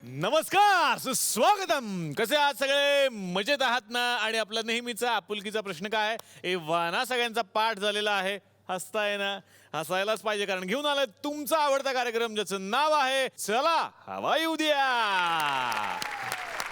नमस्कार, सुस्वागतम. कसे आहात सगळे? मजेत आहात ना? आणि आपला नेहमीचा आपुलकीचा प्रश्न काय आहे? ए वाना सगळ्यांचा पाठ झालेला आहे. हसताय ना? हसायलाच पाहिजे, कारण घेऊन आलाय तुमचा आवडता कार्यक्रम ज्याचं नाव आहे चला हवा येऊ द्या.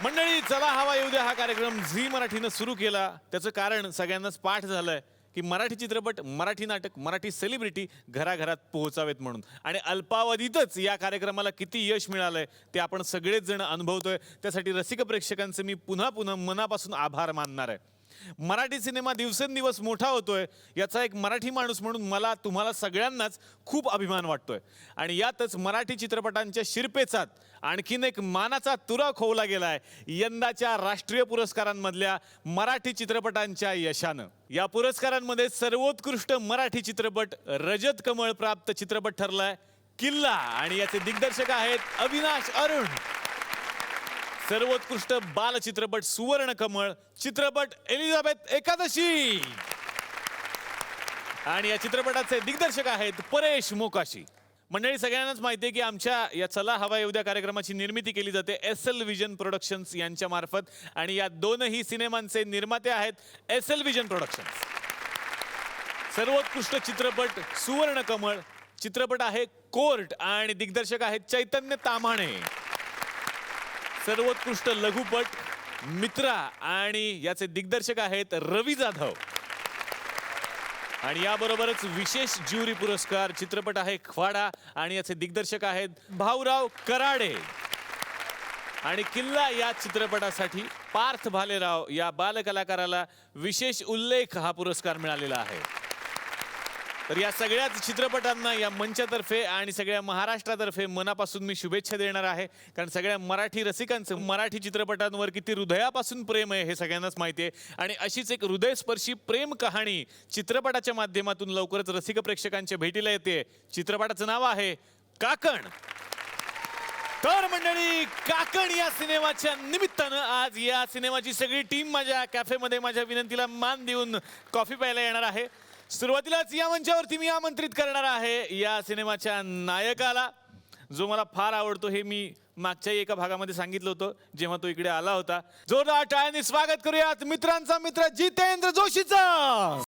मंडळी, चला हवा येऊ द्या हा कार्यक्रम झी मराठीनं सुरू केला. त्याचं कारण सगळ्यांनाच पाठ झालंय की मराठी चित्रपट, मराठी नाटक, मराठी सेलिब्रिटी घराघरात पोहोचावेत म्हणून. आणि अल्पावधीतच या कार्यक्रमाला किती यश मिळालंय ते आपण सगळेच जण अनुभवतोय. त्यासाठी रसिक प्रेक्षकांचे मी पुन्हा पुन्हा मनापासून आभार मानणार आहे. मराठी सिनेमा दिवसेंदिवस मोठा होतोय याचा एक मराठी माणूस म्हणून मला तुम्हाला सगळ्यांनाच खूप अभिमान वाटतोय. आणि यातच मराठी चित्रपटांच्या शिरपेचात आणखीन एक मानाचा तुरा खोवला गेलाय यंदाच्या राष्ट्रीय पुरस्कारांमधल्या मराठी चित्रपटांच्या यशानं. या पुरस्कारांमध्ये सर्वोत्कृष्ट मराठी चित्रपट रजत कमळ प्राप्त चित्रपट ठरलाय किल्ला, आणि याचे दिग्दर्शक आहेत अविनाश अरुण. सर्वोत्कृष्ट बालचित्रपट सुवर्ण कमळ चित्रपट एलिझाबेथ एकादशी, आणि या चित्रपटाचे दिग्दर्शक आहेत परेश मोकाशी. मंडळी, सगळ्यांनाच माहिती आहे की आमच्या या चला हवा येऊ द्या कार्यक्रमाची निर्मिती केली जाते SL विजन प्रोडक्शन्स यांच्या मार्फत, आणि या दोनही सिनेमांचे निर्माते आहेत SL विजन प्रोडक्शन्स. सर्वोत्कृष्ट चित्रपट सुवर्ण कमळ चित्रपट आहे कोर्ट, आणि दिग्दर्शक आहेत चैतन्य ताम्हाणे. सर्वोत्कृष्ट लघुपट मित्रा, आणि याचे दिग्दर्शक आहेत रवी जाधव. आणि याबरोबरच विशेष ज्युरी पुरस्कार चित्रपट आहे ख्वाडा, आणि याचे दिग्दर्शक आहेत भाऊराव कराडे. आणि किल्ला या चित्रपटासाठी पार्थ भालेराव या बालकलाकाराला विशेष उल्लेख हा पुरस्कार मिळालेला आहे. तर या सगळ्याच चित्रपटांना या मंचातर्फे आणि सगळ्या महाराष्ट्रातर्फे मनापासून मी शुभेच्छा देणार आहे, कारण सगळ्या मराठी रसिकांचं मराठी चित्रपटांवर किती हृदयापासून प्रेम आहे हे सगळ्यांनाच माहिती आहे. आणि अशीच एक हृदयस्पर्शी प्रेम कहाणी चित्रपटाच्या माध्यमातून लवकरच रसिक प्रेक्षकांच्या भेटीला येते. चित्रपटाचं नाव आहे काकण. तर मंडळी, काकण या सिनेमाच्या निमित्तानं आज या सिनेमाची सगळी टीम माझ्या कॅफेमध्ये माझ्या विनंतीला मान देऊन कॉफी प्यायला येणार आहे. सुरुवातीलाच या मंचावरती मी आमंत्रित करणार आहे या सिनेमाच्या नायकाला, जो मला फार आवडतो. हे मी मागच्याही एका भागामध्ये सांगितलं होतं जेव्हा तो इकडे आला होता. जोरदार टाळ्यांनी स्वागत करूयात मित्रांचा मित्र जितेंद्र जोशीचं.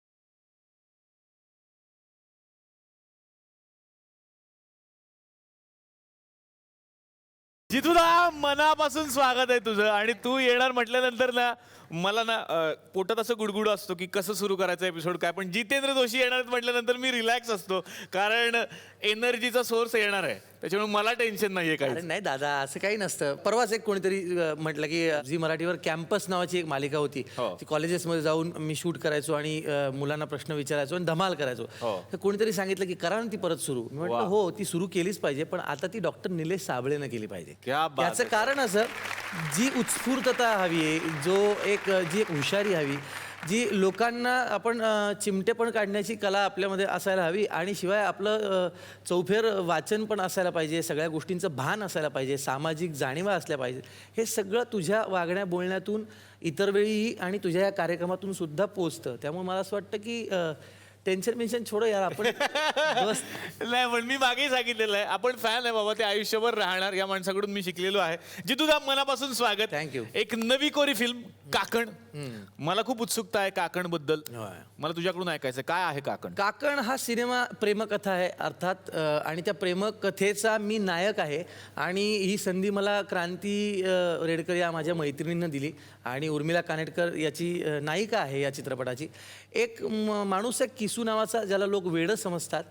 जितूदा, मनापासून स्वागत आहे तुझं. आणि तू येणार म्हटल्यानंतर ना मला ना पोटात असं गुडगुड असतो की कसं सुरू करायचं एपिसोड काय. पण जितेंद्र जोशी येणार म्हटल्यानंतर मी रिलॅक्स असतो, कारण एनर्जीचा सोर्स येणार आहे, त्याच्यामुळे मला टेन्शन नाहीये काही. नाही दादा, असं काही नसतं. परवाच एक कोणीतरी म्हटलं की झी मराठीवर कॅम्पस नावाची एक मालिका होती. ती कॉलेजेसमध्ये जाऊन मी शूट करायचो आणि मुलांना प्रश्न विचारायचो आणि धमाल करायचो. तर कोणीतरी सांगितलं की करा ना ती परत सुरू. मी म्हटलं हो, ती सुरू केलीच पाहिजे, पण आता ती डॉक्टर निलेश साबळेनं केली पाहिजे. याचं कारण असं, जी उत्स्फूर्तता हवी आहे, जी एक हुशारी हवी, जी लोकांना आपण चिमटेपण काढण्याची कला आपल्यामध्ये असायला हवी, आणि शिवाय आपलं चौफेर वाचन पण असायला पाहिजे, सगळ्या गोष्टींचं भान असायला पाहिजे, सामाजिक जाणीवा असल्या पाहिजे. हे सगळं तुझ्या वागण्या बोलण्यातून इतर वेळीही आणि तुझ्या या कार्यक्रमातून सुद्धा पोचतं. त्यामुळे मला असं वाटतं की टेन्शन छोडो यार, आपण नाही, पण मी मागेही सांगितलेलं आहे आपण फॅन आहे बाबा, ते आयुष्यभर राहणार. या माणसाकडून मी शिकलेलो आहे. जितूदा, मनापासून स्वागत. थँक्यू. एक नवी कोरी फिल्म काकण, मला खूप उत्सुकता आहे काकण बद्दल. मला तुझ्याकडून ऐकायचं काय आहे काकण. काकण हा सिनेमा प्रेमकथा आहे अर्थात, आणि त्या प्रेमकथेचा मी नायक आहे. आणि ही संधी मला क्रांती रेडकर या माझ्या मैत्रिणींना दिली, आणि उर्मिला कानेटकर याची नायिका आहे या चित्रपटाची. एक माणूस आहे किसू नावाचा, ज्याला लोक वेडं समजतात,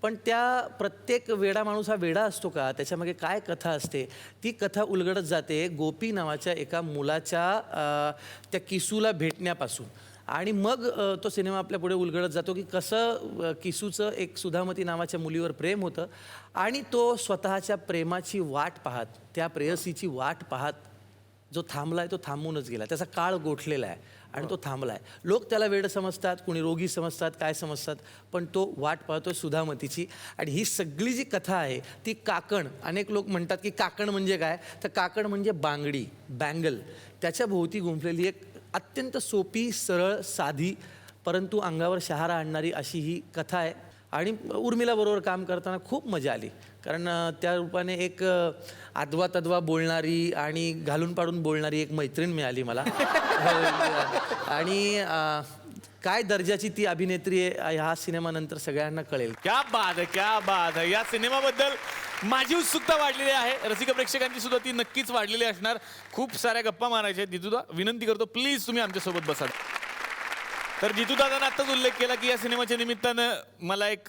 पण त्या प्रत्येक वेडा माणूस हा वेडा असतो का, त्याच्यामागे काय कथा असते, ती कथा उलगडत जाते गोपी नावाच्या एका मुलाच्या त्या किसूला भेटण्यापासून. आणि मग तो सिनेमा आपल्या पुढे उलगडत जातो की कसं किसूचं एक सुधामती नावाच्या मुलीवर प्रेम होतं, आणि तो स्वतःच्या प्रेमाची वाट पाहत, त्या प्रेयसीची वाट पाहत जो थांबला आहे तो थांबूनच गेला. त्याचा काळ गोठलेला आहे आणि तो थांबला आहे. लोक त्याला वेड समजतात, कुणी रोगी समजतात, काय समजतात, पण तो वाट पाहतो सुधामतीची. आणि ही सगळी जी कथा आहे ती काकण. अनेक लोक म्हणतात की काकण म्हणजे काय, तर काकण म्हणजे बांगडी, बँगल, त्याच्या भोवती गुंफलेली एक अत्यंत सोपी, सरळ, साधी, परंतु अंगावर शहारा आणणारी अशी ही कथा आहे. आणि उर्मिलाबरोबर काम करताना खूप मजा आली. कारण त्या रूपाने एक आदवा तद्वा बोलणारी आणि घालून पाडून बोलणारी एक मैत्रीण मिळाली मला. आणि काय दर्जाची ती अभिनेत्री आहे ह्या सिनेमानंतर सगळ्यांना कळेल. क्या बात आहे, क्या बात आहे. या सिनेमाबद्दल माझी उत्सुकता वाढलेली आहे, रसिक प्रेक्षकांची सुद्धा ती नक्कीच वाढलेली असणार. खूप साऱ्या गप्पा मारायच्या आहेत. जितूदा विनंती करतो, प्लीज तुम्ही आमच्यासोबत बसा. तर जितूदादांना आत्ताच उल्लेख केला की या सिनेमाच्या निमित्तानं मला एक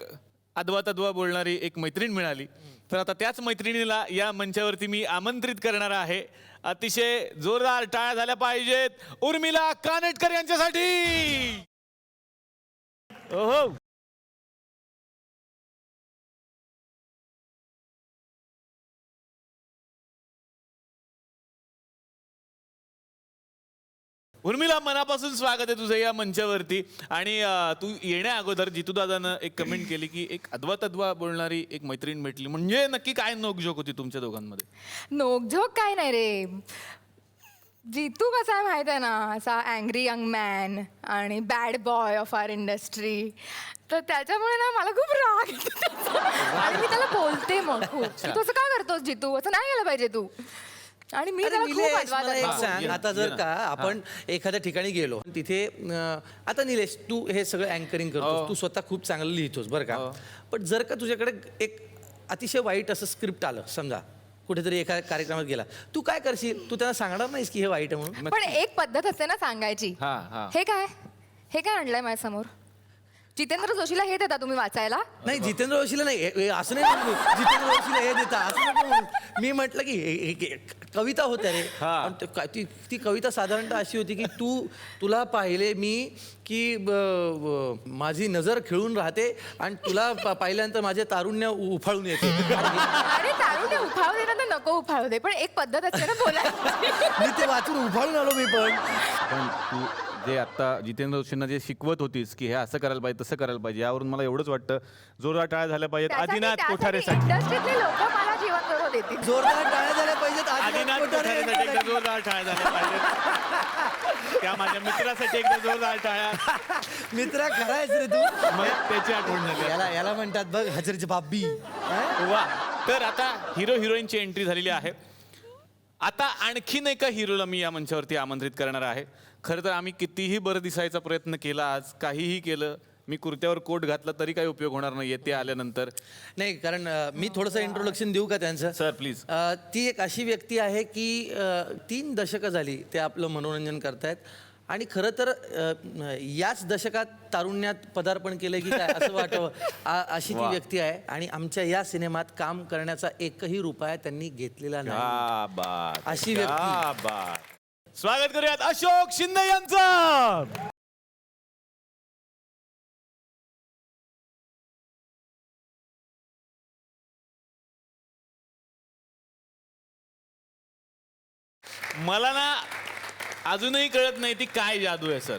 अदवा तद्वा बोलणारी एक मैत्रीण मिळाली. तर आता त्याच मैत्रिणीला या मंचावरती मी आमंत्रित करणार आहे. अतिशय जोरदार टाळ्या झाल्या पाहिजेत उर्मिला कानेटकर यांच्यासाठी. ओहो, उर्मिला, मनापासून स्वागत आहे तुझं या मंचावरती. आणि तू येण्या अगोदर जितूदादानं एक कमेंट केली की एक अदवा तद्वा बोलणारी एक मैत्रीण भेटली. म्हणजे नक्की काय नोकझोक होती तुमच्या दोघांमध्ये? नोकझोक काय नाही रे. जितू कसा आहे माहिती आहे ना, असा अँग्री यंग मॅन आणि bad boy of our industry. तर त्याच्यामुळे ना मला खूप राग येतो त्याचा. आणि मी त्याला बोलते मग खूप, तू असं का करतोस जितू, असं नाही केलं पाहिजे तू. आणि मी अरे त्याला निलेश, खूप अडवा मला एक करते. सांग, आता जर का आपण एखाद्या ठिकाणी गेलो तिथे आता निलेश तू हे सगळं अँकरिंग करतोस, तू स्वतः खूप चांगलं लिहितोस बरं का. पण जर का तुझ्याकडे एक अतिशय वाईट असं स्क्रिप्ट आलं, समजा कुठेतरी एखाद्या कार्यक्रमात गेला, तू काय करशील? तू त्यांना सांगणार नाहीस की हे वाईट आहे म्हणून? पण एक पद्धत असते ना सांगायची. हा. हे काय आणलंय माझ्यासमोर? जितेंद्र जोशीला हे देता तुम्ही वाचायला? नाही, जितेंद्र जोशीला नाही, असं नाही म्हणू. जितेंद्र जोशीला हे देता असं नको म्हणू. मी म्हटलं की हे कविता होत्या रे. आणि ती कविता साधारणतः अशी होती की तुला पाहिले मी की माझी नजर खिळून राहते आणि तुला पाहिल्यानंतर माझे तारुण्य उफाळून येते. अरे तारुण्य उफाळू दे ना, तर नको उफाळू दे, पण एक पद्धत असते ना बोलायची. मी ते वाचून उफाळून आलो मी. पण तू जे आता जितेंद्र जोशींना जे शिकवत होतीस की हे असं करायला पाहिजे तसं करायला पाहिजे, यावरून मला एवढंच वाटतं जोरदार टाळ्या झाल्या पाहिजेत आदिनाथ कोठारेसाठी. इंडस्ट्रीतले लोक मला जीवन करू देतील. जोरदार टाळ्या झाल्या पाहिजेत आदिनाथ कोठारेसाठी एकदा जोरदार टाळ्या झाल्या पाहिजेत. त्या माझ्या मित्रासाठी एकदा जोरदार टाळ्या. मित्रा खरायच रे तू. मग त्याची आठवण झाली. याला म्हणतात बघ हजरची बाबी. वा. तर आता हिरो हिरोईनची एंट्री झालेली आहे. आता आणखीन एका हिरोला मी या मंचावरती आमंत्रित करणार आहे. खरं तर आम्ही कितीही बरं दिसायचा प्रयत्न केला, आज काहीही केलं, मी कुर्त्यावर कोट घातला तरी काही उपयोग होणार नाहीये ते आल्यानंतर. नाही, कारण मी थोडंसं इंट्रोडक्शन देऊ का त्यांचं? Sir please. ती एक अशी व्यक्ती आहे की 3 दशकं झाली ते आपलं मनोरंजन करतायत. आणि खरं तर याच दशकात तारुण्यात पदार्पण केलं की काय असं वाटावं, अशी ती व्यक्ती आहे. आणि आमच्या या सिनेमात काम करण्याचा एकही रुपया त्यांनी घेतलेला नाही. क्या बात, अशी क्या व्यक्ती. बात. स्वागत करूयात अशोक शिंदे यांचं. मला ना अजूनही कळत नाही ती काय जादू आहे सर.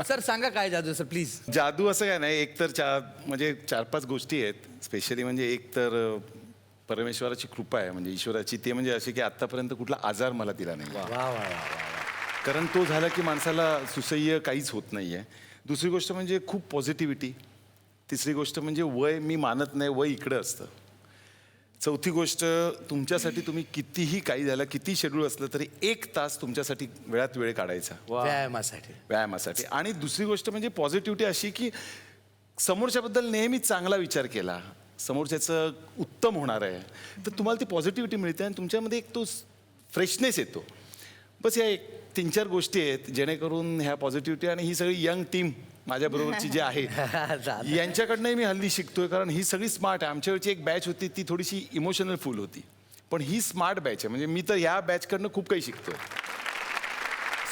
सर सांगा काय जादू सर प्लीज. जादू असं काय नाही, एक तर म्हणजे 4-5 गोष्टी आहेत. स्पेशली म्हणजे एक तर परमेश्वराची कृपा आहे, म्हणजे ईश्वराची. ते म्हणजे अशी की आत्तापर्यंत कुठला आजार मला दिला नाही. वा वा वा. कारण तो झाला की माणसाला सुसह्य काहीच होत नाही आहे. दुसरी गोष्ट म्हणजे खूप पॉझिटिव्हिटी. तिसरी गोष्ट म्हणजे वय मी मानत नाही, वय इकडं असतं. चौथी गोष्ट, तुमच्यासाठी तुम्ही कितीही काही झालं, किती शेड्यूल असलं तरी 1 तास तुमच्यासाठी वेळात वेळ काढायचा व्यायामासाठी. आणि दुसरी गोष्ट म्हणजे पॉझिटिव्हिटी अशी की समोरच्याबद्दल नेहमी चांगला विचार केला, समोरच्याचं उत्तम होणार आहे, तर तुम्हाला ती पॉझिटिव्हिटी मिळते आणि तुमच्यामध्ये एक तो फ्रेशनेस येतो. बस या 3-4 गोष्टी आहेत जेणेकरून ह्या पॉझिटिव्हिटी आणि ही सगळी यंग टीम माझ्याबरोबरची जी आहे यांच्याकडनंही मी हल्ली शिकतोय. कारण ही सगळी स्मार्ट आहे. आमच्या वेळची एक बॅच होती ती थोडीशी इमोशनल फुल होती, पण ही स्मार्ट बॅच आहे. म्हणजे मी तर या बॅचकडनं खूप काही शिकतोय.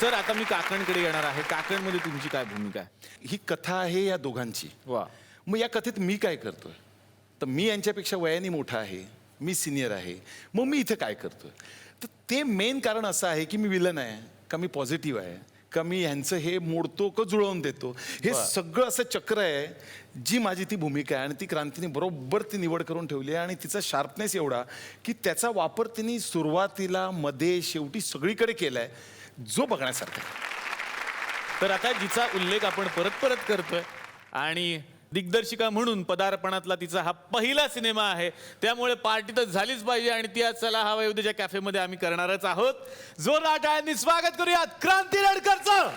सर आता मी काकणकडे येणार आहे. काकणमध्ये तुमची काय भूमिका आहे? ही कथा आहे या दोघांची. वा. मग या कथेत मी काय करतोय? तर मी यांच्यापेक्षा वयाने मोठा आहे, मी सिनियर आहे, मग मी इथे काय करतोय? तर ते मेन कारण असं आहे की मी विलन आहे का मी पॉझिटिव्ह आहे का मी ह्यांचं हे मोडतो का जुळवून देतो? हे सगळं असं चक्र आहे जी माझी ती भूमिका आहे. आणि ती क्रांतीने बरोबर ती निवड करून ठेवली आहे. आणि तिचा शार्पनेस एवढा की त्याचा वापर तिने सुरुवातीला, मध्ये, शेवटी सगळीकडे केला आहे, जो बघण्यासारखा आहे. तर आता जिचा उल्लेख आपण परत परत करतोय आणि दिग्दर्शिका म्हणून पदार्पणातला तिचा हा पहिला सिनेमा आहे, त्यामुळे पार्टी तर झालीच पाहिजे आणि ती आज चला हवा उद्याच्या कॅफेमध्ये आम्ही करणारच आहोत. जोरदार टाळ्यांनी स्वागत करूयात क्रांती रडकरचं.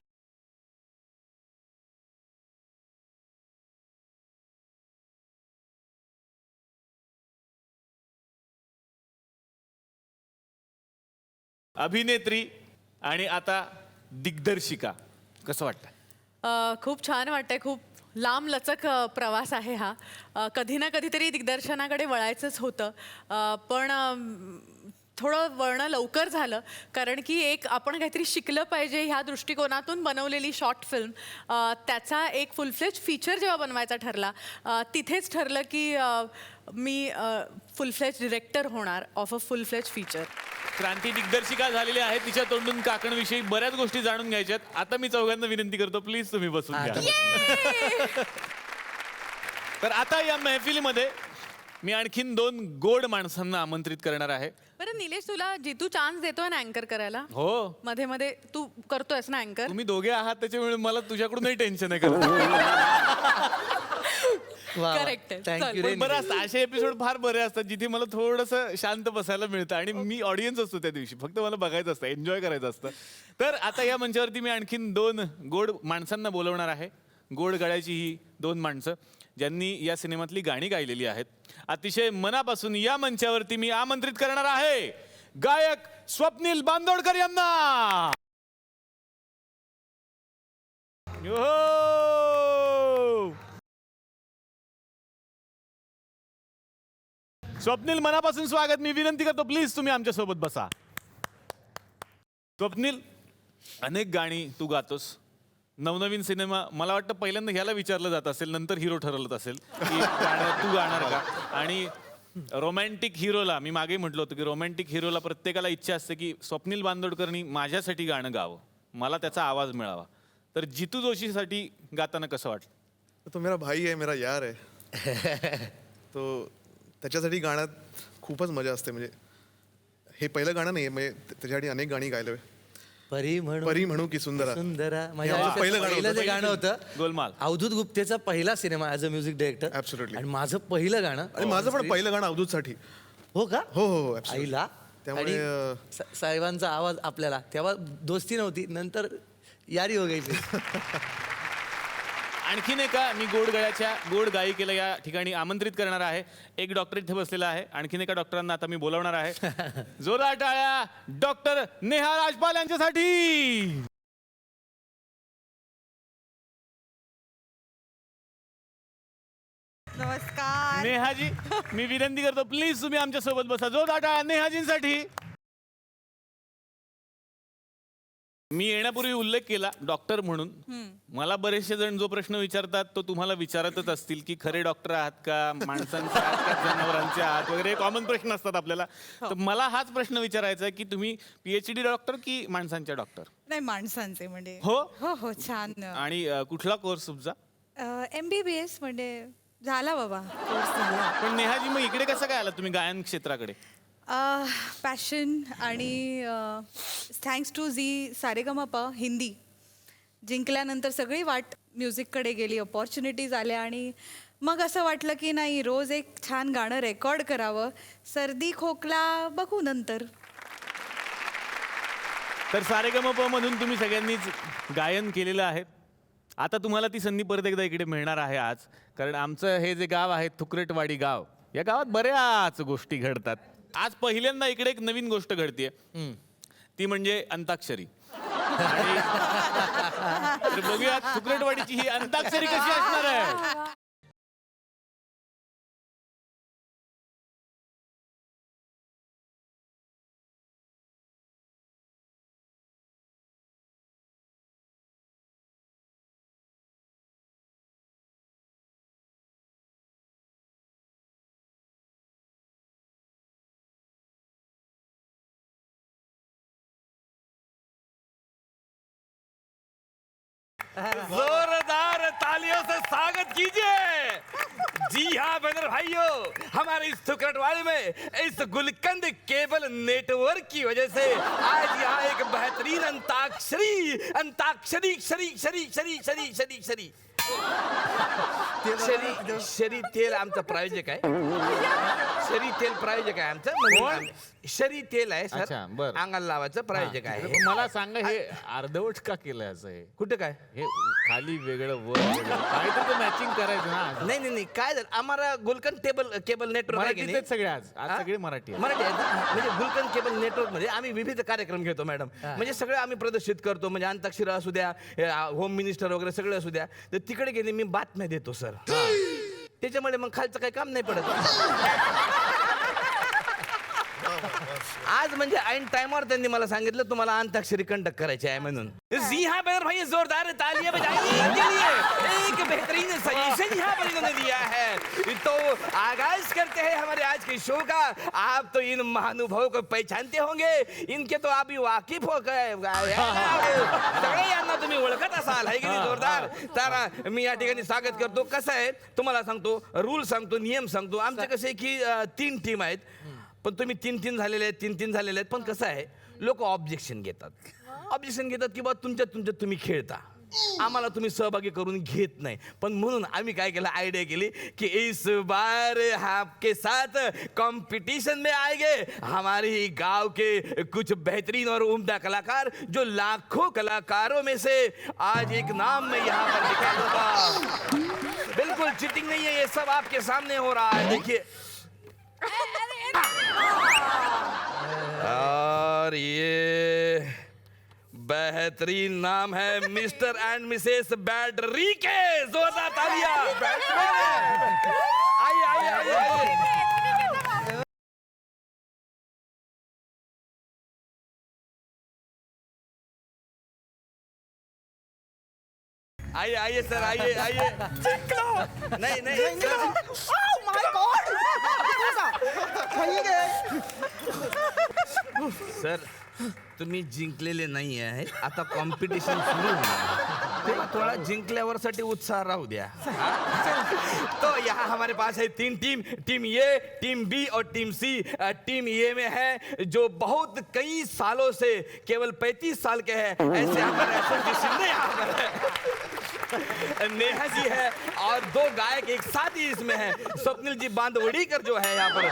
अभिनेत्री आणि आता दिग्दर्शिका, कसं वाटतं? खूप छान वाटतंय. खूप लांब लचक प्रवास आहे हा. कधी ना कधीतरी दिग्दर्शनाकडे वळायचंच होतं, पण थोडं वळणं लवकर झालं, कारण की एक आपण काहीतरी शिकलं पाहिजे ह्या दृष्टिकोनातून बनवलेली शॉर्ट फिल्म, त्याचा एक फुल फ्लेज फीचर जेव्हा बनवायचा ठरला, तिथेच ठरलं की मी फुल फ्लेज डिरेक्टर होणार ऑफ अ फुल फ्लेज फीचर. क्रांती दिग्दर्शिका झालेली आहे, तिच्या तोंडून काकणविषयी बऱ्याच गोष्टी जाणून घ्यायच्यात. आता मी चौघांना विनंती करतो, प्लीज तुम्ही बसून घ्या. तर आता या मैफिलीमध्ये मी आणखीन 2 गोड माणसांना आमंत्रित करणार आहे. बरं निलेश, तुला जितू चान्स देतोय ना अँकर करायला? हो, मध्ये मध्ये तू करतोयस ना अँकर? तुम्ही दोघे आहात त्याच्यामुळे मला तुझ्याकडूनही टेन्शन आहे करत. Correct आहे. थँक्यू चल. रे. बरं असतं, असे एपिसोड फार बरे असतात जिथे मला थोडंसं शांत बसायला मिळतं आणि मी ऑडियन्स असतो त्या दिवशी, फक्त मला बघायचं असतं, एन्जॉय करायचं असतं. तर आता या मंचावरती मी आणखीन 2 गोड माणसांना बोलवणार आहे. गोड गळ्याची ही 2 माणसं ज्यांनी या सिनेमातली गाणी गायलेली आहेत. अतिशय मनापासून या मंचावरती मी आमंत्रित करणार आहे गायक स्वप्नील बांदोडकर यांना. स्वप्नील, मनापासून स्वागत. मी विनंती करतो, प्लीज तुम्ही आमच्या सोबत बसा. स्वप्नील, अनेक गाणी तू गातोस, नवनवीन सिनेमा. मला वाटतं पहिल्यांदा ह्याला विचारलं जात असेल, नंतर हिरो ठरवत असेल की गाणं तू गाणार का. आणि रोमॅन्टिक हिरोला, मी मागे म्हटलं होतं की रोमॅन्टिक हिरोला प्रत्येकाला इच्छा असते की स्वप्नील बांदोडकरनी माझ्यासाठी गाणं गावं, मला त्याचा आवाज मिळावा. तर जितू जोशीसाठी गाताना कसं वाटलं? तो मेरा भाई है, मेरा यार है. तो त्याच्यासाठी गाण्यात खूपच मजा असते. म्हणजे हे पहिलं गाणं नाही, म्हणजे त्याच्यासाठी अनेक गाणी गायलोय. परी म्हणू की सुंदरा. सुंदरा माझ्या हे आयुष्यात पहिलं गाणं पहिलं जे होतं. गाणं होतं गोलमाल. अवधूत गुप्तेचा पहिला cinema as a music director. Absolutely. आणि माझं पहिलं गाणं. आणि माझं पण पहिलं गाणं अवधूतसाठी. हो का? हो हो हो, absolutely. आईला. त्यामुळे, आणि साहेबांचा आवाज आपल्याला तेव्हा दोस्ती नव्हती, नंतर यारी हो गई. आणखीन एका मी गोड गायिकेला या ठिकाणी आमंत्रित करणार आहे. एक डॉक्टर इथे बसलेला आहे, आणखीन एका डॉक्टरांना आता मी बोलावणार आहे. जोरदार टाळ्या डॉक्टर नेहा राजपाल यांच्यासाठी. नमस्कार. नेहाजी, मी विनंती करतो, प्लीज तुम्ही आमच्या सोबत बसा. जोरदार टाळ्या नेहाजींसाठी. मी येण्यापूर्वी उल्लेख केला डॉक्टर म्हणून. मला बरेचसे जण जो प्रश्न विचारतात तो तुम्हाला विचारतच असतील की खरे डॉक्टर आहात का, माणसांचे आहात का, जनावरांचे आहात वगैरे कॉमन प्रश्न असतात आपल्याला. तर मला हाच प्रश्न विचारायचा आहे की तुम्ही PhD डॉक्टर की माणसांच्या डॉक्टर? नाही, माणसांचे म्हणजे. हो हो हो, छान. आणि कुठला कोर्स तुमचा? MBBS म्हणजे झाला बाबा, कोर्स झाला. पण नेहाजी, मग इकडे कसं काय आला तुम्ही गायन क्षेत्राकडे? पॅशन आणि thanks to Zee Sa Re Ga Ma Pa Hindi जिंकल्यानंतर सगळी वाट म्युझिककडे गेली, अपॉर्च्युनिटीज आल्या आणि मग असं वाटलं की नाही, रोज एक छान गाणं रेकॉर्ड करावं. सर्दी खोकला बघू नंतर. तर सारेगमप मधून तुम्ही सगळ्यांनीच गायन केलेलं आहे. आता तुम्हाला ती संधी परत एकदा इकडे मिळणार आहे आज, कारण आमचं हे जे गाव आहे थुकरटवाडी गाव, या गावात बऱ्याच गोष्टी घडतात. आज पहिल्यांदा इकडे एक नवीन गोष्ट घडतीये, ती म्हणजे अंताक्षरी. आणि तर बघूया थुकरटवाडीची ही अंताक्षरी कशी असणार आहे. जोरदार तालियों से स्वागत कीजिए। जी हाँ बहन भाइयों, हमारे इस थुकरटवाड़ी में इस गुलकंद केबल नेटवर्क की वजह से आज यहाँ एक बेहतरीन अंताक्षरी अंताक्षरी शरी शरी शरी शरी शरी शरी शरी तेल आमचं प्रायोजक आहे. शरी तेल प्रायोजक आहे आमचं. म्हणजे शरी तेल आहे अच्छा, सर, बरं. अंगाला लावायचं प्रायोजक आहे. पण मला सांगा हे अर्धवट का केलंय असं हे? कुठं काय? हे खाली वेगळं वर वेगळं काहीतरी मॅचिंग करायचं ना. नाही काय झालं, आम्हाला गुलकंद केबल नेटवर्क आहे की मराठीत नाही? सगळे आज सगळे मराठी आहे. मराठी आहे ना? म्हणजे गुलकंद केबल नेटवर्क मध्ये आम्ही विविध कार्यक्रम घेतो मॅडम. म्हणजे सगळं आम्ही प्रदर्शित करतो. म्हणजे अंताक्षरी असू द्या, होम मिनिस्टर वगैरे सगळं असू द्या, तर तिकडे गेले मी बातम्या देतो सर. त्याच्यामुळे मग खालचं काही काम नाही पडत. आज म्हणजे ऐन टाइमवर त्यांनी मला सांगितलं तुम्हाला अंताक्षरी कंडक्ट करायची आहे म्हणून. जी हाँ बेनर भाई, जोरदार तालियां बजाइए इनके लिए. एक बेहतरीन सजेशन यहाँ पर इन्होंने दिया है. तो आगाज करते हैं हमारे आज के शो का. आप तो इन महानुभावों को पहचानते होंगे. इनके तो आप वाकिफ हो गए, सगळे यांना तुम्ही ओळखत असाल है की नाही. जोरदार. तर मी या ठिकाणी स्वागत करतो. कसं आहे तुम्हाला सांगतो, रूल सांगतो, नियम सांगतो. आमचे कसे की 3 टीम आहेत, पण तुम्ही 3 झालेले आहेत. पण कसं आहे, लोक ऑब्जेक्शन घेतात की बा तुमच्या तुम्ही खेळता, आम्हाला तुम्ही सहभागी करून घेत नाही. पण म्हणून आम्ही काय केलं, आयडिया केली की इस बार आपके साथ कंपटीशन में आएंगे हमारे ही गांव के कुछ बेहतरीन और उम्दा कलाकार, जो लाखों कलाकारों में से आज एक नाम मैं यहाँ पर निकालूंगा. बिल्कुल चीटिंग नहीं है, ये सब आपके सामने हो रहा है. देखिए, और ये बेहतरीन नाम है मिस्टर एंड मिसेस बैटरी के. जोरदार तालियां. आइए. आइए सर, आइए. नहीं सर, तुम्ही जिंकलेले नाही आहे. आता कॉम्पिटिशन सुरू होणार. थोड़ा जिंकल्यावर साठी उत्साह राहू द्या. तो यहाँ हमारे पास है 3 टीम ए, टीम बी और टीम सी. टीम ए में है जो बहुत कई सालों से, केवल 35 साल के हैं, ऐसे हमारे एसोसिएशन में यहाँ पर है. नेहा जी है और 2 गायक एक साथ ही इसमें है. स्वप्निल जी बांदवड़ीकर जो है यहाँ पर,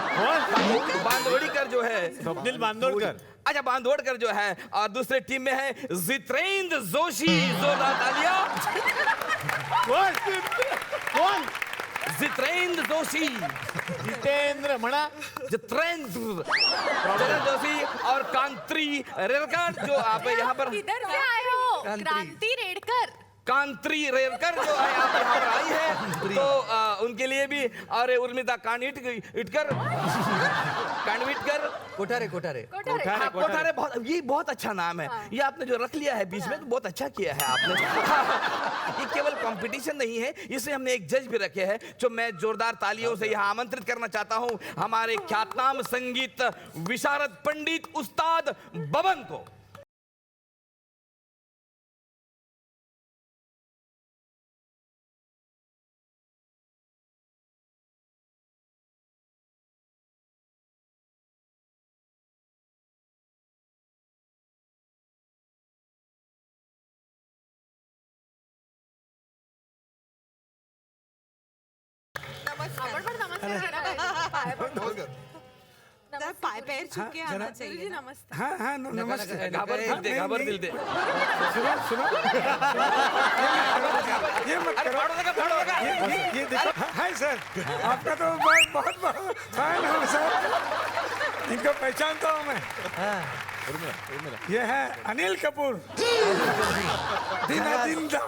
बांदवड़ीकर जो है, स्वप्निल बांदोडकर. अच्छा, बांदवड़कर जो है. और दूसरे टीम में है जितेंद्र जोशी. जोरदार तालियां. कोण? जितेंद्र जोशी. जितेंद्र म्हणा. जितेंद्र जोशी और कांत्री रेरकर जो आप यहाँ पर, इधर से आए हो, क्रांति रेडकर. कांत्री रेरकर जो है यहाँ पर आई है. तो उनके लिए भी, और उर्मिता कानविटकर. कोठारे हाँ, कोठारे. ये बहुत अच्छा नाम है. ये आपने जो रख लिया है बीच में, तो बहुत अच्छा किया है आपने. ये केवल कंपटीशन नहीं है, इसमें हमने एक जज भी रखे हैं, जो मैं जोरदार तालियों से यहाँ आमंत्रित करना चाहता हूँ हमारे ख्यातनाम संगीत विशारद पंडित उस्ताद बबन को. आपण पण नमस्कार करा. पाय पैर छुके आना चाहिए. नमस्ते. हाँ नमस्ते. घाबर दिल दे. ये मत करो. ये देखो. हाय सर, आपका तो बहुत बड़ा फैन हूँ सर. इनको पहचानता हूँ मैं. ये है अनिल कपूर. दिना जिंदा.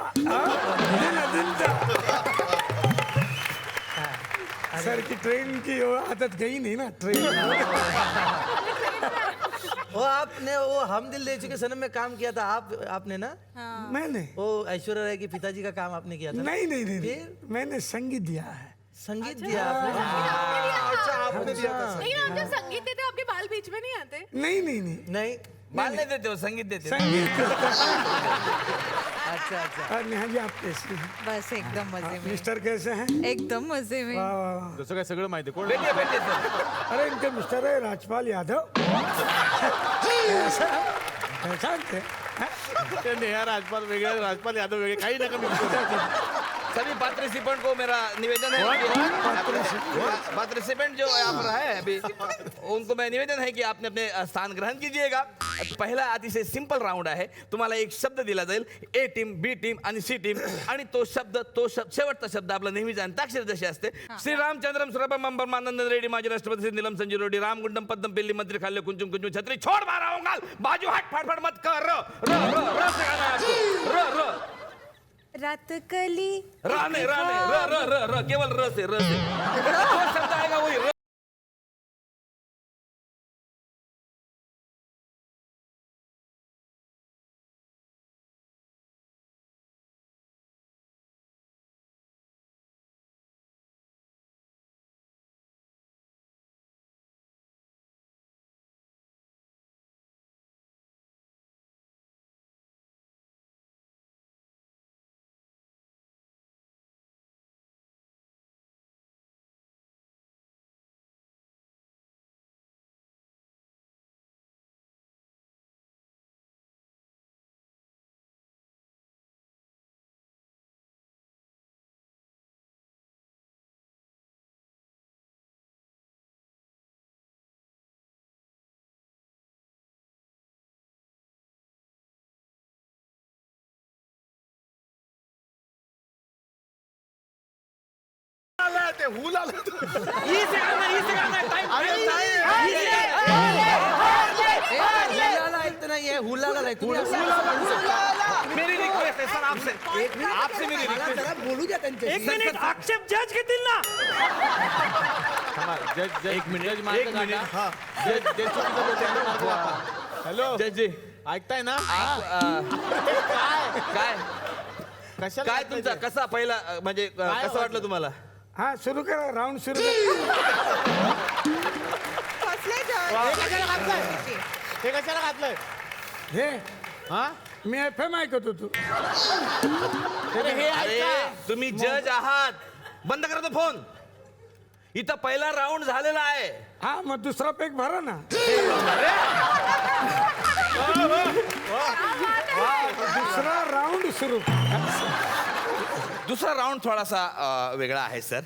सर की ट्रेन की वो आदत गई नहीं ना. ट्रेन वो आपने वो हम दिल दे चुके सनम में काम किया था. आपने ना मैंने वो ऐश्वर्या राय के पिताजी का काम आपने किया था. नहीं मैंने संगीत दिया है. संगीत दिया आपने. लेकिन आप जब संगीत देते हो आपके बाल बीच में नहीं आते. नहीं बाल नहीं देते हो, संगीत देते हो. संगीत. अच्छा. और नेहा जी आप कैसी हैं? बस एकदम मजे में. मिस्टर कैसे हैं? एकदम मजे में. वाह वाह वाह. जसं काय सगळं माहिती. कोण? बैठिए सर. अरे इनके मिस्टर है राजपाल यादव. पहचानते हैं? नेहा राजपाल वेगळे, राजपाल यादव वेगळे, काही नका. सभी पार्टिसिपेंट को मेरा निवेदन है पार्टिसिपेंट जो यहाँ पर है अभी उनको मैं निवेदन है की आपने अपने स्थान ग्रहण कीजिएगा. पहिला अतिशय सिंपल राऊंड आहे. तुम्हाला एक शब्द दिला जाईल, ए टीम, बी टीम आणि सी टीम, आणि तो शब्द शेवटचा शब्द आपला नेहमीच अंताक्षरी जशी असते. श्रीरामचंद्रम सुरभम ब्रह्मानंद रेड्डी माजी राष्ट्रपती नीलम संजीव रेड्डी रामगुंडम पद्म पिल्ली मंत्री खाल्ले कुंचुम कुंचुम छत्री छोड़ मारा होंगाल बाजू हट फटफट मत कर र र र र से गाना है आपको. र र रात कली राने राने र र र र केवल र से जो शब्द आएगा वही र. ते हूल आलं ई से गाना टाइम हुलाला ऐकत नाहीये, हुलाला नाही. तुम्ही असं म्हणू शकता. मेरी रिक्वेस्ट है सर आपसे आपसे मेरी मला रिक्वेस्ट. जरा बोलू द्या त्यांच्याशी. आक्षेप जज घेतील ना. एक मिनिट हॅलो जज जी ऐकताय ना काय कशाला काय तुमचा कसा पहिला म्हणजे कसं वाटलं तुम्हाला? हा सुरू करा, राऊंड सुरू करा. हे कशाला घातलंय हे हा मी FM ऐकत होतो. अरे हे अरे तुम्ही जज आहात, बंद करा तो फोन. इथं पहिला राऊंड झालेला आहे. हा मग दुसरा पेक भरा ना. दुसरा राऊंड सुरू. दुसरा राऊंड थोडासा वेगळा आहे सर.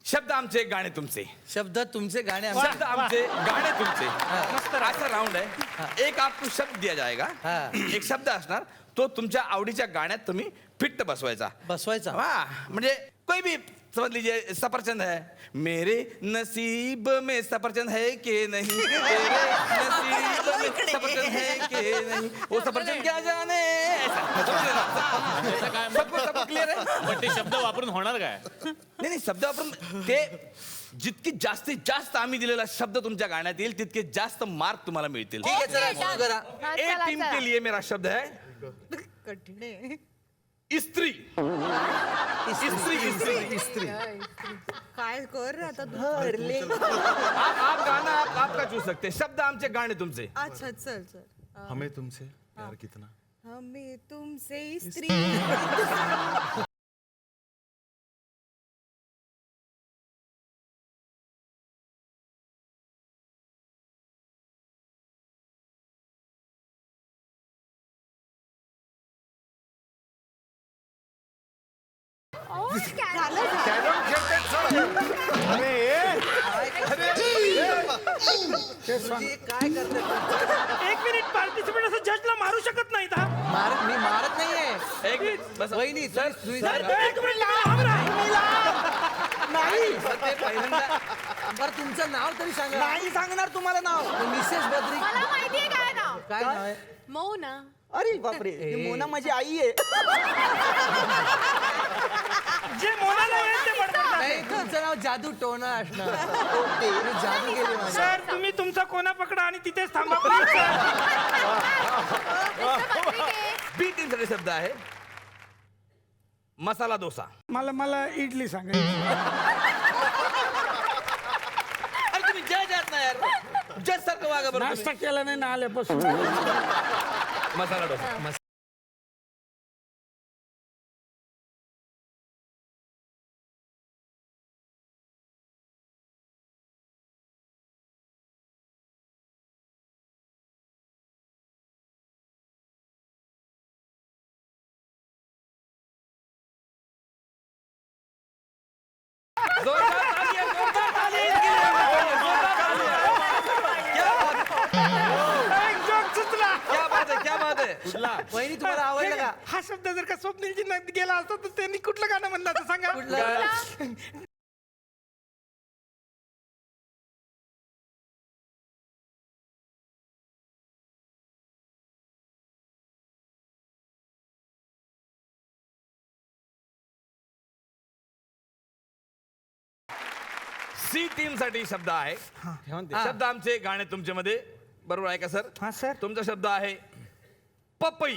शब्द आमचे गाणे तुमचे, शब्द तुमचे गाणे शब्द आमचे गाणे तुमचे, असा राऊंड आहे. एक आपको शब्द दिया जाएगा, एक शब्द असणार, तो तुमच्या आवडीच्या गाण्यात तुम्ही फिट्ट बसवायचा. बसवायचा. वा म्हणजे कोई भी समझ लीजिए सफरचंद है, मेरे नसीब में सफरचंद है कि नहीं, तेरे नसीब में सफरचंद है कि नहीं, वो सफरचंद क्या जाने. सबको क्लियर है. पण ते शब्द वापरून होणार काय? नाही शब्द वापरून ते जितकी जास्तीत जास्त आम्ही दिलेला शब्द तुमच्या गाण्यात येईल तितके जास्त मार्क तुम्हाला मिळतील. ठीक आहे, चला सुरू करा. हा, ए चला, टीम चला. के लिए मेरा शब्द है कठीण आहे. इस्त्री. इस्त्री काय कर आता तू आप गाना आपका चूज सकते हैं. शब्द आमचे गाणे तुमचे. अच्छा चल चल. हमें तुमसे प्यार कितना. हमें तुमसे स्त्री काय करताय? एक मिनिट पार्टिसिपेंट असं जजला मारू शकत नाही का? मी मारत नाहीये. एक मिनिट बस. वहिनी तुम्ही एक मिनिट नाही ते पहिल्यांदा बरं तुमचं नाव तरी सांगा. नाही सांगणार तुम्हाला नाव. मिसेस बद्री. मला माहितीये काय नाव. काय नाव आहे? मौना. अरे बापरे ही मोना माझी आई आहे. जे मोनाला येईल ते बडबड. नाही तुमचं नाव जादू टोना असणार. तुम्ही जादू केली माझ्या. सर तुम्ही तुमचा कोणा पकडा आणि तिथेच थांबा. बी टीमसाठी शब्द आहे मसाला डोसा. मला इडली सांगायची. अरे तुम्ही जज आहात ना यार, जज सारखं वागा बरं तुम्ही. नाश्ता केला नाही ना आल्यापासून. मसाला डोसा. वहिनी तुम्हाला आवडलं का? हा शब्द जर का स्वप्नीलजींना गेला असता तर त्यांनी कुठलं गाणं म्हणलं असतं सांगा. कुठलं? सी टीम साठी शब्द आहे शब्द आमचे गाणे तुमच्या मध्ये बरोबर आहे का सर? हा सर. तुमचा शब्द आहे पपई.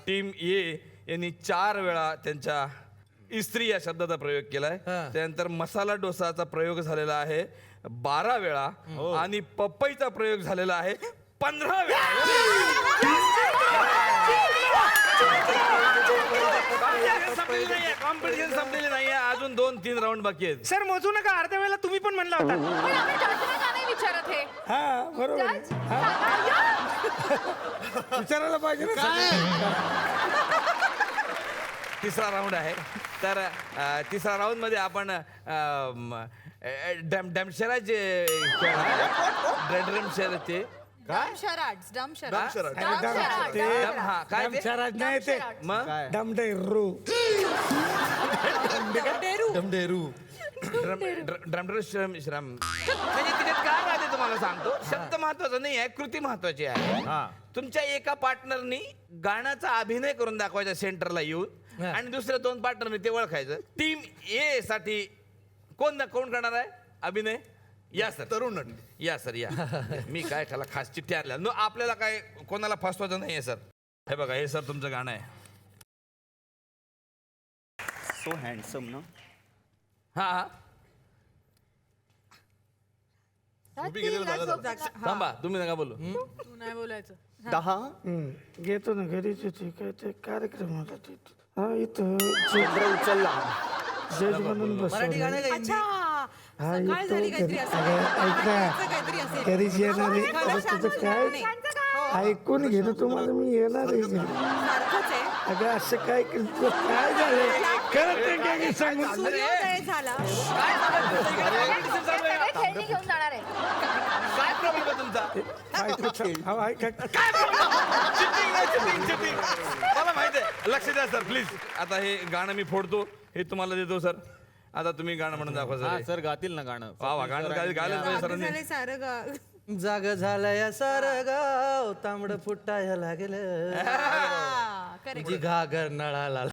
टीम ए यांनी 4 वेळा त्यांच्या इस्त्री या शब्दाचा प्रयोग केलाय. त्यानंतर मसाला डोसाचा प्रयोग झालेला आहे 12 वेळा आणि पपईचा प्रयोग झालेला आहे 15 वेळा. कॉम्पिटिशन संपलेली नाहीये. अजून 2-3 राऊंड बाकी आहेत. सर मोजू नका, अर्ध्या वेळेला तुम्ही पण म्हणला होता. पण आम्ही जजला का नाही विचारत हे? हा बरोबर आहे. जज, सांगा. विचारायला पाहिजे ना. तिसरा राऊंड आहे. तर तिसरा राऊंड मध्ये आपण डॅमशराचे डॅमशराचे डमशराड्स डमशराड्स हा काय ते? शराज नाही ते मग डमडेरू. श्रम म्हणजे तिच्यात काय राहते तुम्हाला सांगतो. शब्द महत्वाचा नाही आहे, कृती महत्वाची आहे. तुमच्या एका पार्टनरनी गाण्याचा अभिनय करून दाखवायचा सेंटरला येऊन आणि दुसऱ्या 2 पार्टनरनी ते ओळखायचं. टीम ए साठी कोण करणार आहे अभिनय? या सर. तरुण नट. या सर या. मी काय त्याला खास चिठ्ठी आणल्या नो, आपल्याला काय कोणाला फसवायचं नाहीये सर. हे बघा हे सर तुमचं गाणं आहे. सो हँडसम ना. हा थांबा तुम्ही नका बोलू. तू नाही बोलायचं. 10 घेतो ना घरीच होते काय ते कार्यक्रम होता तिथे. हा इथं चंद्र उचलला. जज म्हणून मराठी गाणं बसवलं. का हिंदी? हा सकाळ येतो झाली काहीतरी घरी. असेल. अगं ऐक ना, काहीतरी असेल. घरीच येणार आहे. आता तुझं काय ऐकून घे ना, तुम्हाला मी येणार आहे घरी. सारखंच आहे. अगं असं काय करतो, काय झालं कळत नाही काय की सांगून. सूर्योदय झाला. सगळे खेळणी घेऊन जाणार आहे. काय प्रॉब्लेम आहे तुमचा? हा, ऐक, ऐक. चिटिंग मला माहिती आहे. लक्ष द्या सर प्लीज. आता हे गाणं मी फोडतो, हे तुम्हाला देतो सर. आता तुम्ही गाणं म्हणून दाखवा सर. सर गातील ना गाणं. वा वा गाणं गायलाच पाहिजे सरांनी. झालंय सारं गा- जाग झालंय सारं गाव तांबड फुटायला लागलं correct. जी घागर नळाला.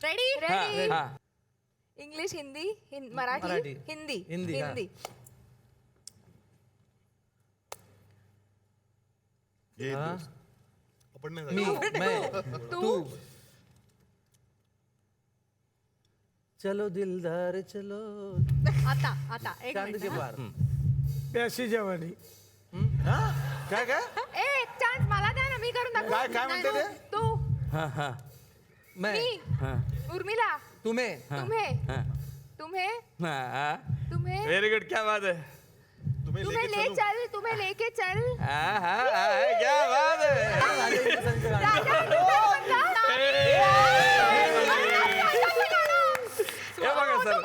रेडी हा, रेडी. हा. इंग्लिश हिंदी मराठी मराठी. हिंदी हिंदी, हा. हिंदी. आपण नाही मी जायचं. मैं तू. चलो दिलदार चलो आता एक चांद के मिनिट. पार. प्यासी जवानी. काय काय ए एक चान्स मला द्या ना, मी करून दाखवू. काय म्हणते ते? तू हा हा मैं मी उर्मिला तुम्हें तुम्हें तुम्हें हा. तुम्हें व्हेरी गुड क्या बात है. तुम्हें ले चल तुम्हें लेके चल. हा हा हा, क्या बात है. राजा हिंदुस्तान बनला. हे बघा सर.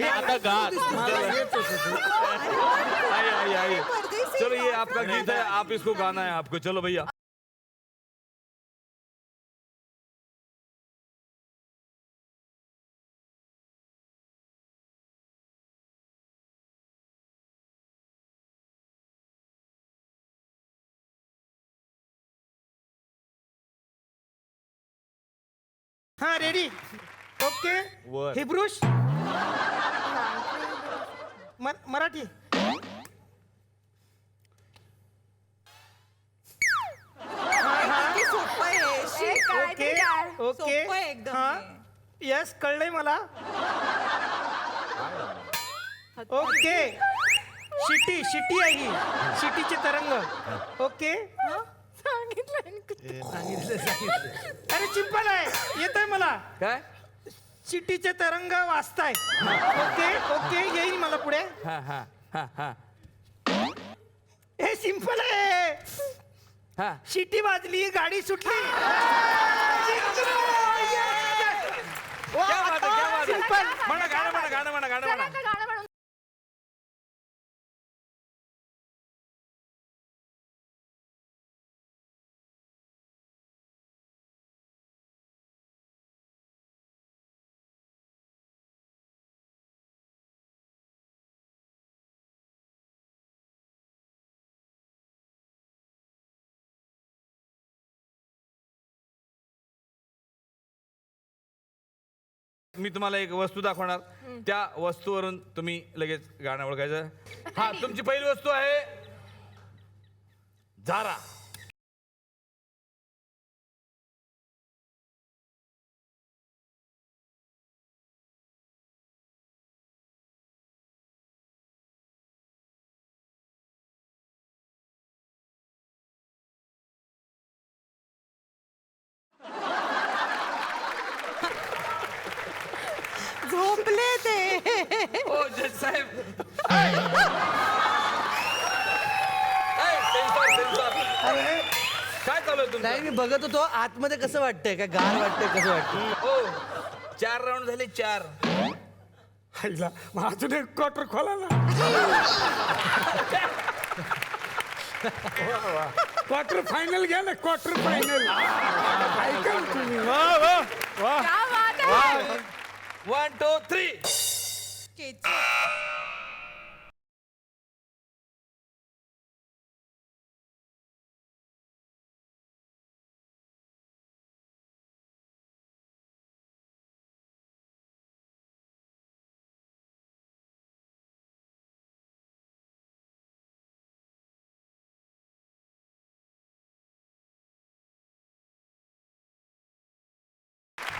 आता गात. आइए. चलो ये आपका गीत है, आप इसको गाना है आपको. चलो भैया. हा रेडी. ओके वर. हिब्रुश मराठी किती सोपं आहे हे. ए, काय ओके ते काय? ओके सोपं आहे एकदम हा हे. यस कळलंय मला ओके शिटी शिटी आहे ही शिटीचे तरंग ओके सांगितलं अरे सिंपल आहे येत आहे मला काय शिटीचे तरंग वाचताय ओके ओके येईल मला पुढे हा हा हा हा हे सिंपल आहे हा शिटी वाजली गाडी सुटली क्या बात आहे, क्या बात आहे. सिंपल म्हणा गाणं म्हणा गाणं म्हणा गाणं म्हणा गाणं म्हणून मी तुम्हाला एक वस्तू दाखवणार त्या वस्तूवरून तुम्ही लगेच गाणं ओळखायचं हा तुमची पहिली वस्तू आहे झारा झोपले ते ओ जज साहेब ऐ, सेन्सॉर. काय चालू आहे तुमचं नाही मी बघत होतो आतमध्ये कसं वाटतंय काय गार वाटतंय कसं वाटतं ओ 4 राऊंड झाले 4 हायला मग अजून एक क्वार्टर खोला ना क्वार्टर फायनल घ्या ना क्वार्टर फायनल ऐका ना तुम्ही क्या बात आहे 1 2 3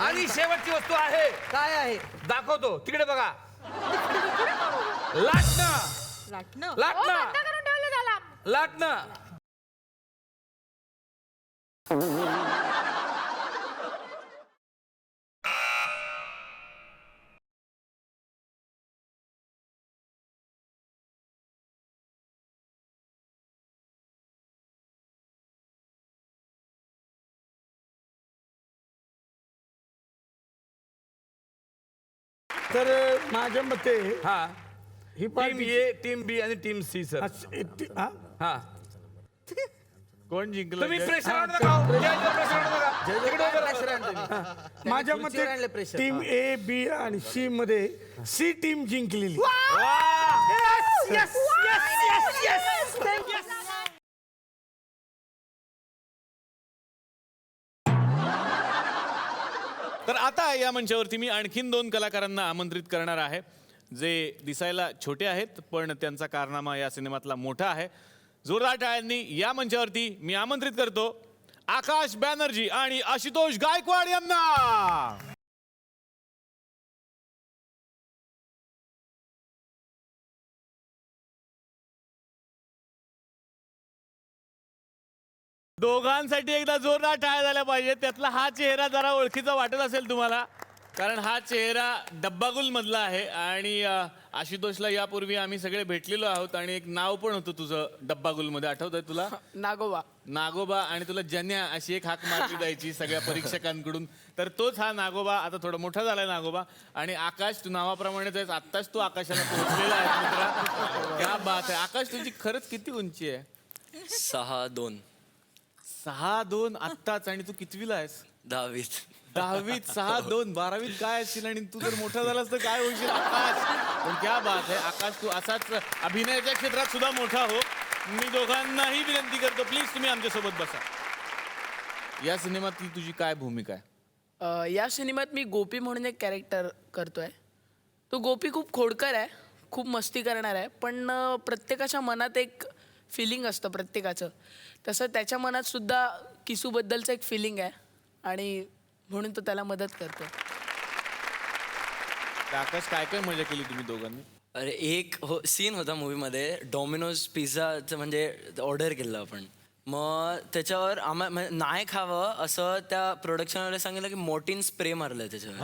आणि शेवटची वस्तू आहे काय आहे दाखवतो तिकडे बघा लाटणं लाटणं ओ, लाटणं बंद करून ठेवलं त्याला लाटणं तर माझ्या मते हा ही टीम पार्टी ए टीम बी आणि टीम सी सर हा कोण जिंकलं तुम्ही जज? प्रेशर आणू नका हो. जजवर pressure आणू नका. तिकडे उभं pressure राहा. आणतो मी. माझ्या खुर्चीवर आणलं मते pressure. टीम ए बी आणि सी मध्ये सी टीम जिंकलेली तर आता या मंचावरती मी आणखीन 2 कलाकारांना आमंत्रित करणार आहे जे दिसायला छोटे आहेत पण त्यांचा कारनामा या सिनेमातला मोठा आहे. जोरदार टाळ्यांनी या मंचावरती मी आमंत्रित करतो आकाश बॅनर्जी आणि आशुतोष गायकवाड यांना. दोघांसाठी एकदा जोरदार टाळ्या झाल्या पाहिजे. त्यातला हा चेहरा जरा ओळखीचा वाटत असेल तुम्हाला कारण हा चेहरा डब्बागुल मधला आहे आणि आशुतोषला यापूर्वी आम्ही सगळे भेटलेलो आहोत आणि एक नाव पण होतं तुझं डब्बागुल मध्ये आठवतंय तुला नागोबा नागोबा आणि तुला जन्या अशी एक हाक मारली जायची सगळ्या परीक्षकांकडून. तर तोच हा नागोबा आता थोडा मोठा झालाय नागोबा. आणि आकाश तू नावाप्रमाणेच आहेस आत्ताच तू आकाशाला पोहोचलेला आहे मित्रा. क्या बात आहे. आकाश तुझी खरंच किती उंची आहे 6'2" 6'2" आत्ताच. आणि तू कितवीला आहेस 10वीत 10वीत 6'2" 12वीत काय असशील आणि तू जर मोठा झालास तर काय होशील आकाश. पण क्या बात आहे आकाश तू असाच अभिनयाच्या क्षेत्रात सुद्धा मोठा हो. मी दोघांनाही विनंती करतो प्लीज तुम्ही आमच्यासोबत बसा. या सिनेमातली तुझी काय भूमिका आहे. या सिनेमात मी गोपी म्हणून एक कॅरेक्टर करतोय. तो गोपी खूप खोडकर आहे, खूप मस्ती करणार आहे, पण प्रत्येकाच्या मनात एक फिलिंग असतं प्रत्येकाचं. तसं त्याच्या मनात सुद्धा किसूबद्दलचं एक फिलिंग आहे आणि म्हणून तो त्याला मदत करतो. आकाश, काय काय मजा केली तुम्ही दोघांनी? अरे एक सीन होता मूवीमध्ये, डॉमिनोज पिझ्झाचं म्हणजे ऑर्डर केलं आपण. मग त्याच्यावर आम्हाला नाही खावं असं त्या प्रोडक्शनवाले सांगितलं की मोर्टीन स्प्रे मारलं त्याच्यावर.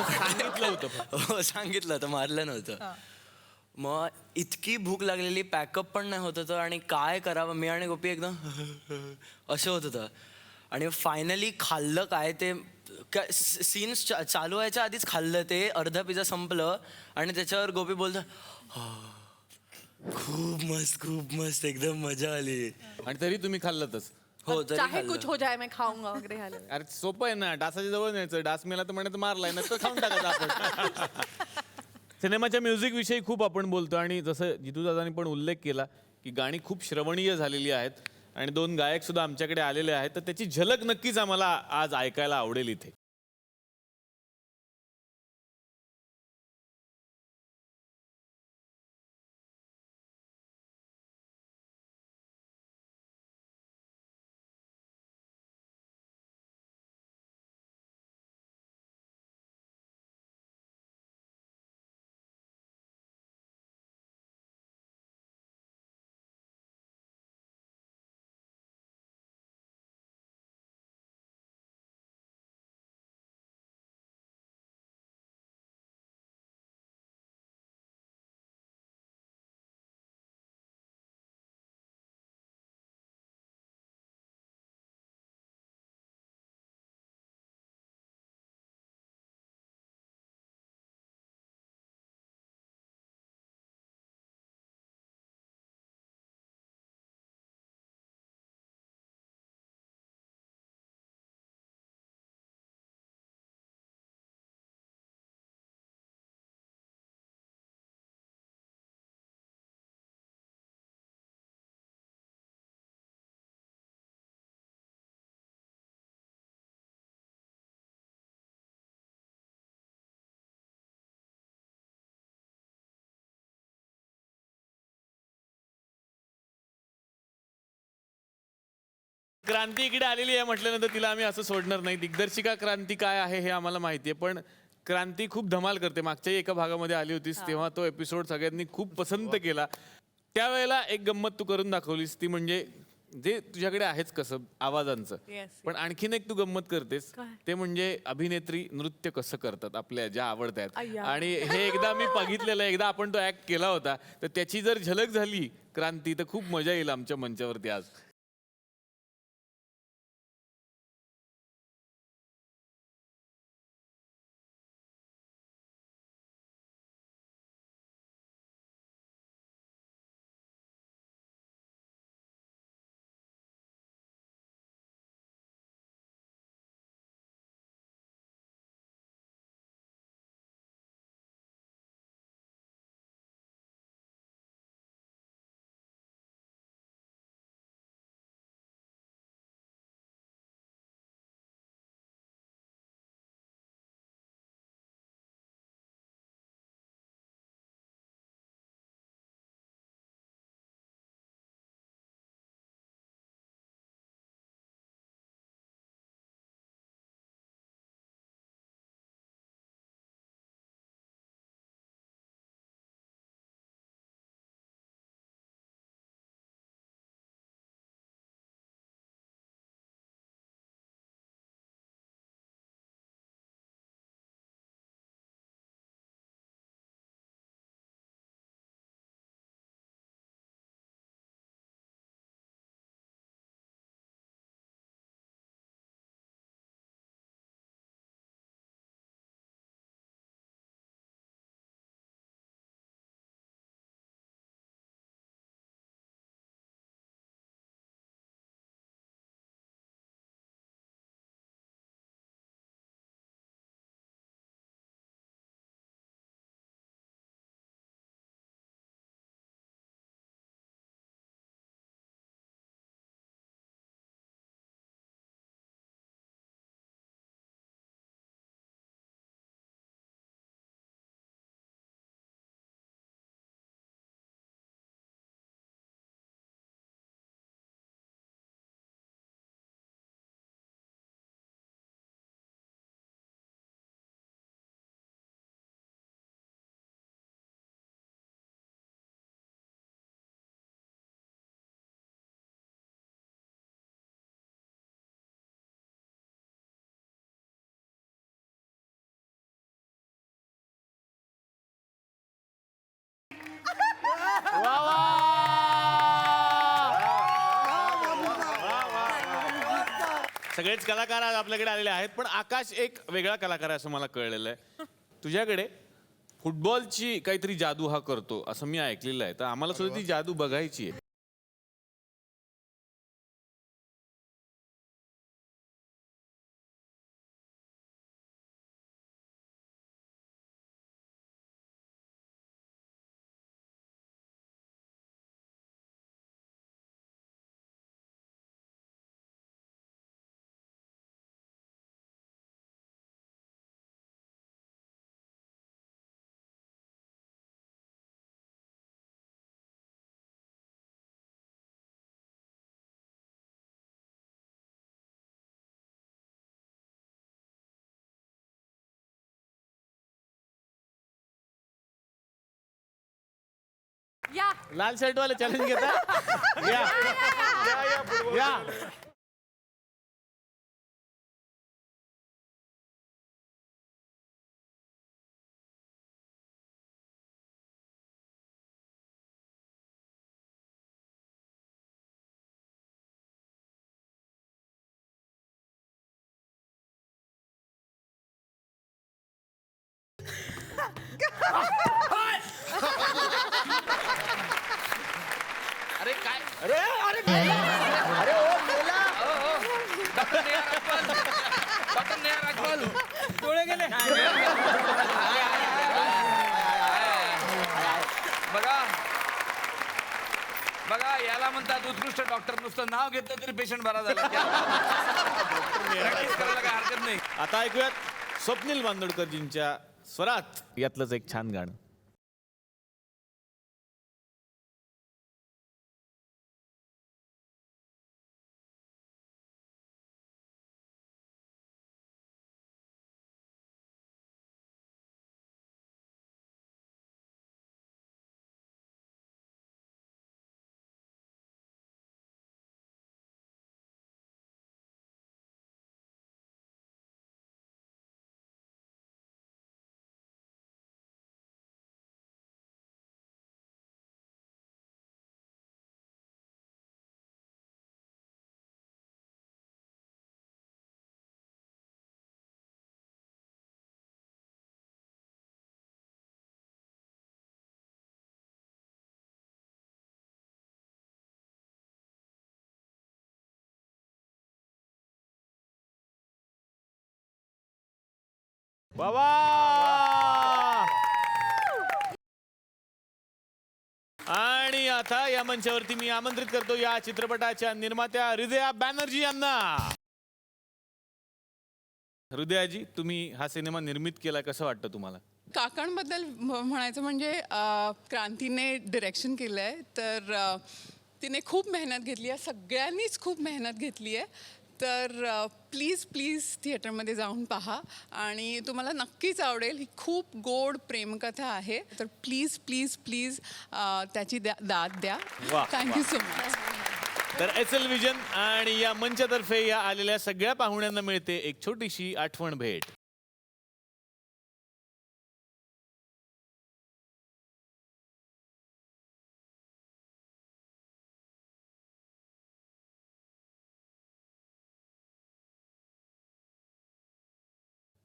सांगितलं होतं. हो सांगितलं होतं, मारलं नव्हतं. मग इतकी भूक लागलेली, पॅकअप पण नाही होत होतं आणि काय करावं, मी आणि गोपी एकदम असं होत होतं. आणि फायनली खाल्लं काय ते, सीन्स चालू व्हायच्या आधीच खाल्लं ते. अर्धा पिझ्झा संपलं आणि त्याच्यावर गोपी बोलतं खूप मस्त एकदम मजा आली. आणि तरी तुम्ही खाल्लतच? हो तरी चाहे खाल्लं. कुछ हो जाए मैं खाऊंगा वगैरे झालं. अरे सोपं आहे ना, डासाच्या जवळ न्यायचं. डास मेला तर म्हणत मारलाय ना, तर खाऊन टाकायचं आपण. सिनेमाच्या म्युझिक विषयी खूप आपण बोलतो आणि जसं जितू दादांनी पण उल्लेख केला की गाणी खूप श्रवणीय झालेली आहेत आणि 2 गायक सुद्धा आमच्याकडे आलेले आहेत, तर त्याची झलक नक्कीच आम्हाला आज ऐकायला आवडेल इथे. क्रांती इकडे आलेली आहे म्हटल्यानंतर तिला आम्ही असं सोडणार नाही. दिग्दर्शिका क्रांती काय आहे हे आम्हाला माहिती आहे, पण क्रांती खूप धमाल करते. मागच्याही एका भागामध्ये आली होतीस तेव्हा तो एपिसोड सगळ्यांनी खूप पसंत केला. त्यावेळेला एक गंमत तू करून दाखवलीस, ती म्हणजे जे तुझ्याकडे आहेच कसं आवाजांचं, पण आणखीन एक तू गंमत करतेस, ते म्हणजे अभिनेत्री नृत्य कसं करतात आपल्या ज्या आवडतात. आणि हे एकदा मी बघितलेलं, एकदा आपण तो ऍक्ट केला होता, तर त्याची जर झलक झाली क्रांती तर खूप मजा येईल आमच्या मंचावरती आज. सगळेच कलाकार आज आपल्याकडे आलेले आहेत, पण आकाश एक वेगळा कलाकार आहे असं मला कळलेलं आहे. तुझ्याकडे फुटबॉलची काहीतरी जादू हा करतो असं मी ऐकलेलं आहे, तर आम्हाला सुद्धा ती जादू बघायची आहे. या लाल शर्ट वाले चॅलेंज घेता या या अरे काय अरे अरे अरे ओ मेला डॉक्टर नेहा राजपाल, डॉक्टर नेहा राजपाल डोळे गेले. बघा बघा याला म्हणतात उत्कृष्ट डॉक्टर. नुसतं नाव घेतलं तरी पेशंट बरा झाला. प्रॅक्टिस करायला काय हरकत नाही. आता ऐकूयात स्वप्नील बांदोडकरजींच्या स्वरात यातलंच एक छान गाणं. बाबा आणि आता या मंचावरती मी आमंत्रित करतो या चित्रपटाच्या निर्मात्या हृदया बॅनर्जी यांना. हृदयाजी, तुम्ही हा सिनेमा निर्मित केला, कसं वाटतं तुम्हाला? काकांबद्दल म्हणायचं म्हणजे क्रांतीने डिरेक्शन केलं आहे, तर तिने खूप मेहनत घेतली आहे, सगळ्यांनीच खूप मेहनत घेतली आहे. तर प्लीज प्लीज थिएटरमध्ये जाऊन पहा आणि तुम्हाला नक्कीच आवडेल. ही खूप गोड प्रेमकथा आहे, तर प्लीज प्लीज प्लीज त्याची दाद द्या. वा, थँक्यू सो मच. तर SL विजन आणि या मंचातर्फे या आलेल्या सगळ्या पाहुण्यांना मिळते एक छोटीशी आठवण भेट.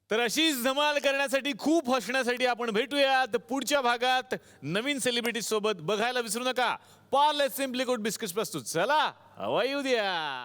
तर अशीच धमाल करण्यासाठी, खूप हसण्यासाठी आपण भेटूयात पुढच्या भागात नवीन सेलिब्रिटी सोबत. बघायला विसरू नका पार्ले सिम्पली गुड बिस्किट्स प्रस्तुत. चला हवा येऊ द्या.